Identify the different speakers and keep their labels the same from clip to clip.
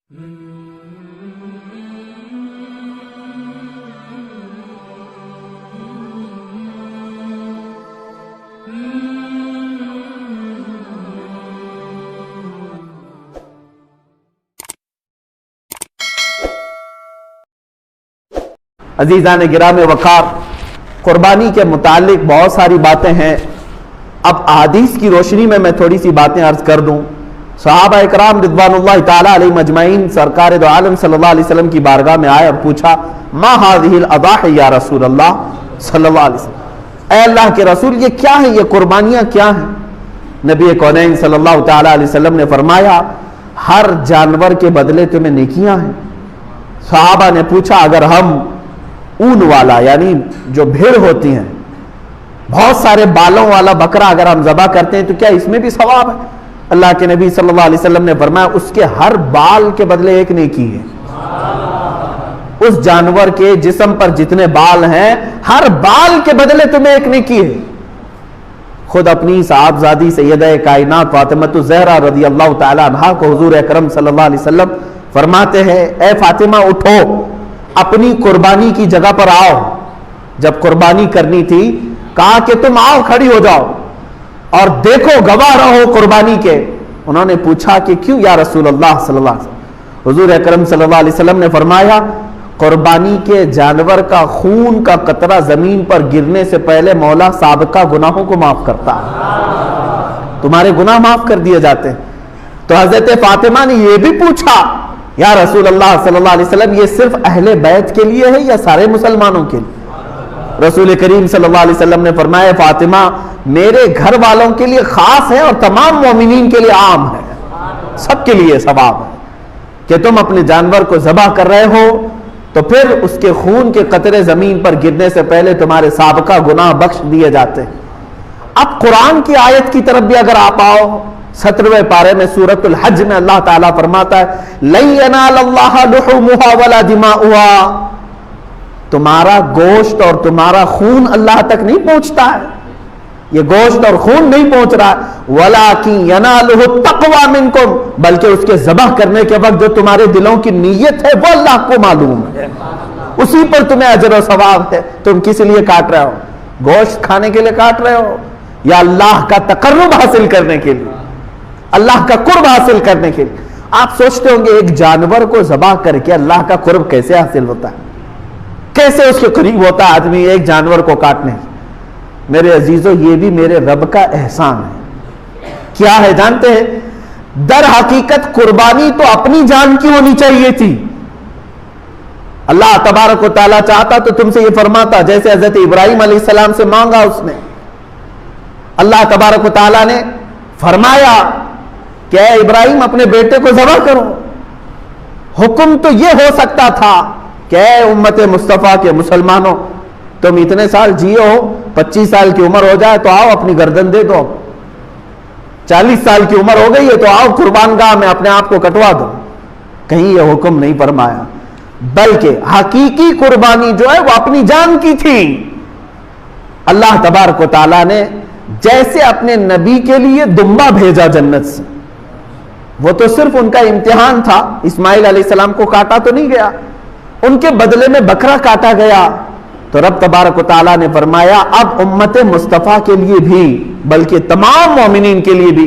Speaker 1: عزیزان گرام وقار، قربانی کے متعلق بہت ساری باتیں ہیں۔ اب احادیث کی روشنی میں تھوڑی سی باتیں عرض کر دوں۔ صحابہ اکرام رضوان اللہ تعالی علیہم اجمعین سرکار دو عالم صلی اللہ علیہ وسلم کی بارگاہ میں آئے اور پوچھا ما هذه الاضاحی یا رسول اللہ صلی اللہ علیہ وسلم، اے اللہ کے رسول یہ کیا ہے، یہ قربانیاں کیا ہیں؟ نبی کونین صلی اللہ تعالی علیہ وسلم نے فرمایا ہر جانور کے بدلے تمہیں نیکیاں ہیں۔ صحابہ نے پوچھا اگر ہم اون والا یعنی جو بھیڑ ہوتی ہیں بہت سارے بالوں والا بکرا اگر ہم ذبح کرتے ہیں تو کیا اس میں بھی ثواب ہے؟ اللہ کے نبی صلی اللہ علیہ وسلم نے فرمایا اس کے ہر بال کے بدلے ایک نیکی ہے۔ اس جانور کے جسم پر جتنے بال ہیں ہر بال کے بدلے تمہیں ایک نیکی ہے۔ خود اپنی صاحبزادی سیدہ کائنات فاطمہ الزہرا رضی اللہ تعالی عنہا کو حضور اکرم صلی اللہ علیہ وسلم فرماتے ہیں اے فاطمہ اٹھو، اپنی قربانی کی جگہ پر آؤ۔ جب قربانی کرنی تھی کہا کہ تم آؤ، کھڑی ہو جاؤ اور دیکھو، گواہ رہو قربانی کے۔ انہوں نے پوچھا کہ کیوں یا رسول اللہ صلی اللہ علیہ وسلم؟ حضور اکرم صلی اللہ علیہ وسلم نے فرمایا قربانی کے جانور کا خون کا قطرہ زمین پر گرنے سے پہلے مولا سابقہ گناہوں کو معاف کرتا ہے، تمہارے گناہ معاف کر دیے جاتے ہیں۔ تو حضرت فاطمہ نے یہ بھی پوچھا یا رسول اللہ صلی اللہ علیہ وسلم یہ صرف اہل بیت کے لیے ہے یا سارے مسلمانوں کے لیے؟ رسول کریم صلی اللہ علیہ وسلم نے فرمایا فاطمہ میرے گھر والوں کے لیے خاص ہے اور تمام مومنین کے لیے عام ہے، سب کے لیے ثواب ہے کہ تم اپنے جانور کو ذبح کر رہے ہو تو پھر اس کے خون کے قطرے زمین پر گرنے سے پہلے تمہارے سابقہ گناہ بخش دیے جاتے ہیں۔ اب قرآن کی آیت کی طرف بھی اگر آپ آؤ، 17ویں پارے میں سورۃ الحج میں اللہ تعالیٰ فرماتا ہے لَن يَنَالَ اللَّهَ لُحُومُهَا وَلَا دِمَاؤُهَا، تمہارا گوشت اور تمہارا خون اللہ تک نہیں پہنچتا ہے، یہ گوشت اور خون نہیں پہنچ رہا ہے، وَلَٰكِن يَنَالُهُ التَّقْوَىٰ مِنْكُمْ، بلکہ اس کے ذبح کرنے کے وقت جو تمہارے دلوں کی نیت ہے وہ اللہ کو معلوم ہے، اسی پر تمہیں اجر و ثواب ہے۔ تم کس لیے کاٹ رہے ہو؟ گوشت کھانے کے لیے کاٹ رہے ہو یا اللہ کا تقرب حاصل کرنے کے لیے، اللہ کا قرب حاصل کرنے کے لیے؟ آپ سوچتے ہوں گے ایک جانور کو ذبح کر کے اللہ کا قرب کیسے حاصل ہوتا ہے، کیسے اس کے قریب ہوتا ہے آدمی ایک جانور کو کاٹنے؟ میرے عزیزو یہ بھی میرے رب کا احسان ہے۔ کیا ہے جانتے ہیں؟ در حقیقت قربانی تو اپنی جان کی ہونی چاہیے تھی۔ اللہ تبارک و تعالیٰ چاہتا تو تم سے یہ فرماتا جیسے حضرت ابراہیم علیہ السلام سے مانگا اس نے، اللہ تبارک و تعالیٰ نے فرمایا کہ اے ابراہیم اپنے بیٹے کو ذبح کرو۔ حکم تو یہ ہو سکتا تھا کہ اے امت مصطفیٰ کے مسلمانوں تم اتنے سال جیو ہو، 25 سال کی عمر ہو جائے تو آؤ اپنی گردن دے دو، 40 سال کی عمر ہو گئی ہے تو آؤ قربان گاہ میں اپنے آپ کو کٹوا دو۔ کہیں یہ حکم نہیں فرمایا، بلکہ حقیقی قربانی جو ہے وہ اپنی جان کی تھی۔ اللہ تبارک و تعالیٰ نے جیسے اپنے نبی کے لیے دمبا بھیجا جنت سے، وہ تو صرف ان کا امتحان تھا، اسماعیل علیہ السلام کو کاٹا تو نہیں گیا، ان کے بدلے میں بکرا کاٹا گیا۔ تو رب تبارک و تعالیٰ نے فرمایا اب امت مصطفیٰ کے لیے بھی بلکہ تمام مومنین کے لیے بھی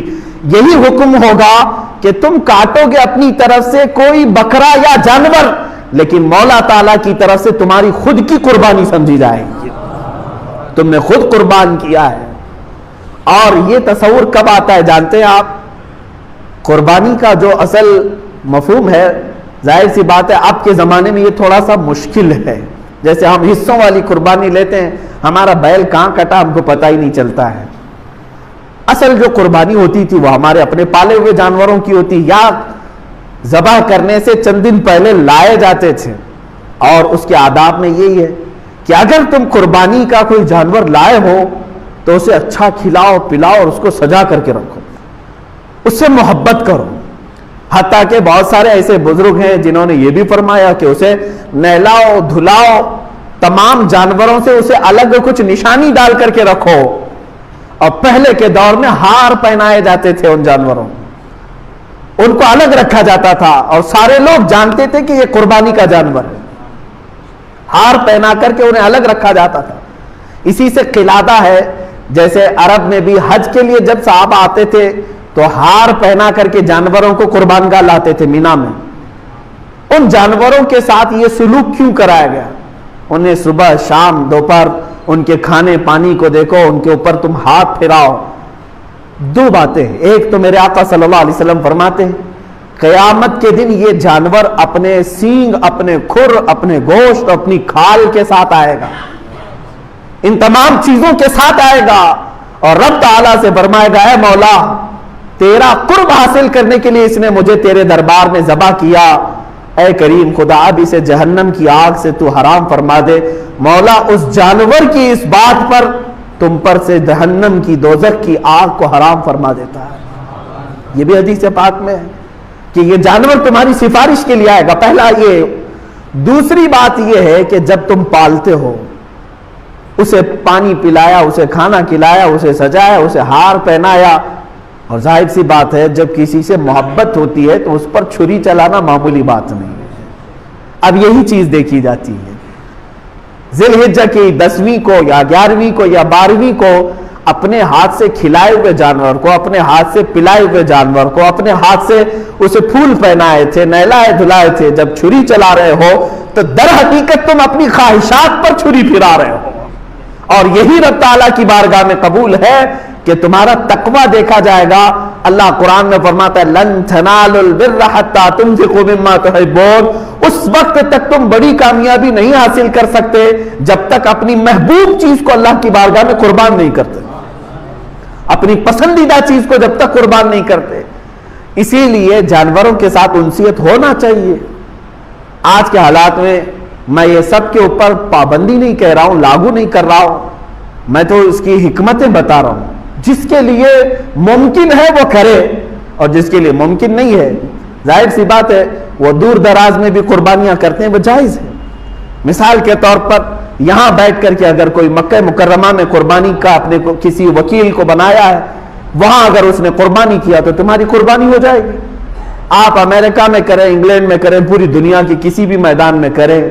Speaker 1: یہی حکم ہوگا کہ تم کاٹو گے اپنی طرف سے کوئی بکرا یا جانور، لیکن مولا تعالیٰ کی طرف سے تمہاری خود کی قربانی سمجھی جائے گی، تم نے خود قربان کیا ہے۔ اور یہ تصور کب آتا ہے جانتے ہیں آپ؟ قربانی کا جو اصل مفہوم ہے، ظاہر سی بات ہے اب کے زمانے میں یہ تھوڑا سا مشکل ہے۔ جیسے ہم حصوں والی قربانی لیتے ہیں، ہمارا بیل کہاں کٹا ہم کو پتہ ہی نہیں چلتا ہے۔ اصل جو قربانی ہوتی تھی وہ ہمارے اپنے پالے ہوئے جانوروں کی ہوتی، یا ذبح کرنے سے چند دن پہلے لائے جاتے تھے۔ اور اس کے آداب میں یہی ہے کہ اگر تم قربانی کا کوئی جانور لائے ہو تو اسے اچھا کھلاؤ پلاؤ اور اس کو سجا کر کے رکھو، اس سے محبت کرو۔ حتیٰ کہ بہت سارے ایسے بزرگ ہیں جنہوں نے یہ بھی فرمایا کہ اسے نہلاؤ دھلاؤ، تمام جانوروں سے اسے الگ کچھ نشانی ڈال کر کے رکھو۔ اور پہلے کے دور میں ہار پہنائے جاتے تھے ان جانوروں، ان کو الگ رکھا جاتا تھا اور سارے لوگ جانتے تھے کہ یہ قربانی کا جانور ہے. ہار پہنا کر کے انہیں الگ رکھا جاتا تھا. اسی سے قلادہ ہے، جیسے عرب میں بھی حج کے لیے جب صحابہ آتے تھے تو ہار پہنا کر کے جانوروں کو قربان گاہ لاتے تھے مینا میں. ان جانوروں کے ساتھ یہ سلوک کیوں کرایا گیا؟ انہیں صبح شام دوپہر ان کے کھانے پانی کو دیکھو، ان کے اوپر تم ہاتھ پھراؤ. دو باتیں، ایک تو میرے آقا صلی اللہ علیہ وسلم فرماتے ہیں قیامت کے دن یہ جانور اپنے سینگ، اپنے کھر، اپنے گوشت، اپنی کھال کے ساتھ آئے گا، ان تمام چیزوں کے ساتھ آئے گا اور رب تعالیٰ سے فرمائے گا اے مولا تیرا قرب حاصل کرنے کے لیے اس نے مجھے تیرے دربار میں ذبح کیا، اے کریم خدا اب اسے جہنم کی آگ سے تو حرام فرما دے. مولا اس جانور کی اس بات پر تم پر سے جہنم کی دوزخ کی آگ کو حرام فرما دیتا ہے. یہ بھی حدیث پاک میں ہے کہ یہ جانور تمہاری سفارش کے لیے آئے گا. پہلا یہ. دوسری بات یہ ہے کہ جب تم پالتے ہو، اسے پانی پلایا، اسے کھانا کھلایا، اسے سجایا، اسے ہار پہنایا، اور ظاہر سی بات ہے جب کسی سے محبت ہوتی ہے تو اس پر چھری چلانا معمولی بات نہیں ہے. اب یہی چیز دیکھی جاتی ہے. ذی الحجہ کی 10ویں کو یا 11ویں کو یا 12ویں کو اپنے ہاتھ سے کھلائے ہوئے جانور کو، اپنے ہاتھ سے پلائے ہوئے جانور کو، اپنے ہاتھ سے اسے پھول پہنائے تھے، نہلائے دھلائے تھے، جب چھری چلا رہے ہو تو در حقیقت تم اپنی خواہشات پر چھری پھرا رہے ہو. اور یہی رب تعالیٰ کی بارگاہ میں قبول ہے کہ تمہارا تقوی دیکھا جائے گا. اللہ قرآن میں فرماتا ہے لن تنالوا البر حتى تنفقوا مما تحبون. اس وقت تک تم بڑی کامیابی نہیں حاصل کر سکتے جب تک اپنی محبوب چیز کو اللہ کی بارگاہ میں قربان نہیں کرتے، اپنی پسندیدہ چیز کو جب تک قربان نہیں کرتے. اسی لیے جانوروں کے ساتھ انسیت ہونا چاہیے. آج کے حالات میں یہ سب کے اوپر پابندی نہیں کہہ رہا ہوں، لاگو نہیں کر رہا ہوں، میں تو اس کی حکمتیں بتا رہا ہوں. جس کے لیے ممکن ہے وہ کرے اور جس کے لیے ممکن نہیں ہے ظاہر سی بات ہے وہ دور دراز میں بھی قربانیاں کرتے ہیں، وہ جائز ہے. مثال کے طور پر یہاں بیٹھ کر کے اگر کوئی مکہ مکرمہ میں قربانی کا اپنے کسی وکیل کو بنایا ہے، وہاں اگر اس نے قربانی کیا تو تمہاری قربانی ہو جائے گی. آپ امریکہ میں کریں، انگلینڈ میں کریں، پوری دنیا کی کسی بھی میدان میں کریں،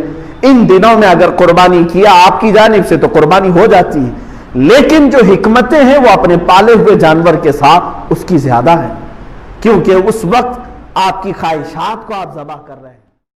Speaker 1: ان دنوں میں اگر قربانی کیا آپ کی جانب سے تو قربانی ہو جاتی ہے. لیکن جو حکمتیں ہیں وہ اپنے پالے ہوئے جانور کے ساتھ اس کی زیادہ ہے، کیونکہ اس وقت آپ کی خواہشات کو آپ ذبح کر رہے ہیں.